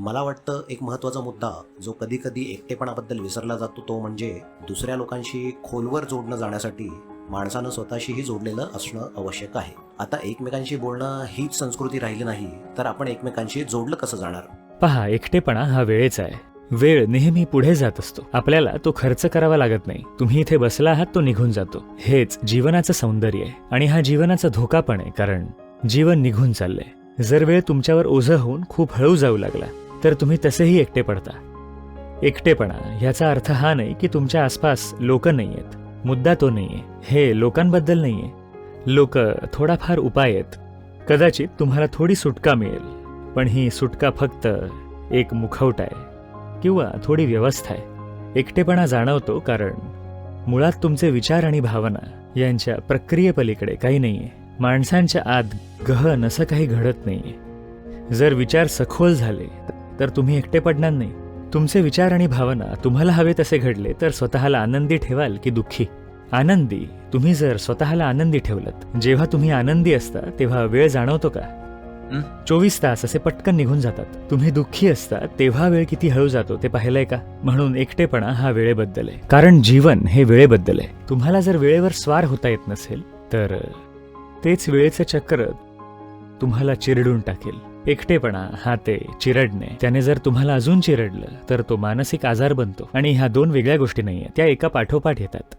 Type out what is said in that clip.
मला वाटतं एक महत्त्वाचा मुद्दा जो कधी कधी एकटेपणाबद्दल विसरला जातो तो म्हणजे दुसऱ्या लोकांशी खोलवर जोडणं जाण्यासाठी माणसानं स्वतःशीही जोडलेलं असणं आवश्यक आहे. आता एकमेकांशी बोलणं हीच संस्कृती राहिली नाही तर आपण एकमेकांशी जोडलं कसं जाणार? पहा, एकटेपणा हा वेळेचा आहे. वेळ नेहमी पुढे जात असतो. आपल्याला तो खर्च करावा लागत नाही. तुम्ही इथे बसला आहात, तो निघून जातो. हेच जीवनाचं सौंदर्य आहे आणि हा जीवनाचा धोका पण आहे, कारण जीवन निघून चाललंय. जर वेळ तुमच्यावर ओझं होऊन खूप हळू जाऊ लागला तर तुम्ही तसेही एकटे पडता. एकटेपणा ह्याचा अर्थ हा नाही की तुमच्या आसपास लोक नाहीयेत. मुद्दा तो नाहीये. हे लोकांबद्दल नाहीये. लोक थोडाफार उपाय आहेत. कदाचित तुम्हाला थोडी सुटका मिळेल, पण ही सुटका फक्त एक मुखवटा आहे किंवा थोडी व्यवस्था आहे. एकटेपणा जाणवतो कारण मुळात तुमचे विचार आणि भावना यांच्या प्रक्रियेपलीकडे काही नाहीये. माणसांच्या आत गहन असं काही घडत नाहीये. जर विचार सखोल झाले तर तुम्ही एकटे पडणार नाही. तुमचे विचार आणि भावना तुम्हाला हवे तसे घडले तर स्वतःला आनंदी ठेवाल की दुःखी? आनंदी. तुम्ही जर स्वतःला आनंदी ठेवलत, जेव्हा तुम्ही आनंदी असता तेव्हा वेळ जाणवतो का? 24 तास असे पटकन निघून जातात. तुम्ही दुःखी असता तेव्हा वेळ किती हळू जातो ते पाहिलंय का? म्हणून एकटेपणा हा वेळेबद्दल आहे, कारण जीवन हे वेळेबद्दल आहे. तुम्हाला जर वेळेवर स्वार होता येत नसेल तर तेच वेळेचं चक्र तुम्हाला चिरडून टाकेल. एकटेपणा हा ते चिरडणे, त्याने जर तुम्हाला अजून चिरडलं तर तो मानसिक आजार बनतो. आणि ह्या दोन वेगळ्या गोष्टी नाहीये, त्या एका पाठोपाठ येतात.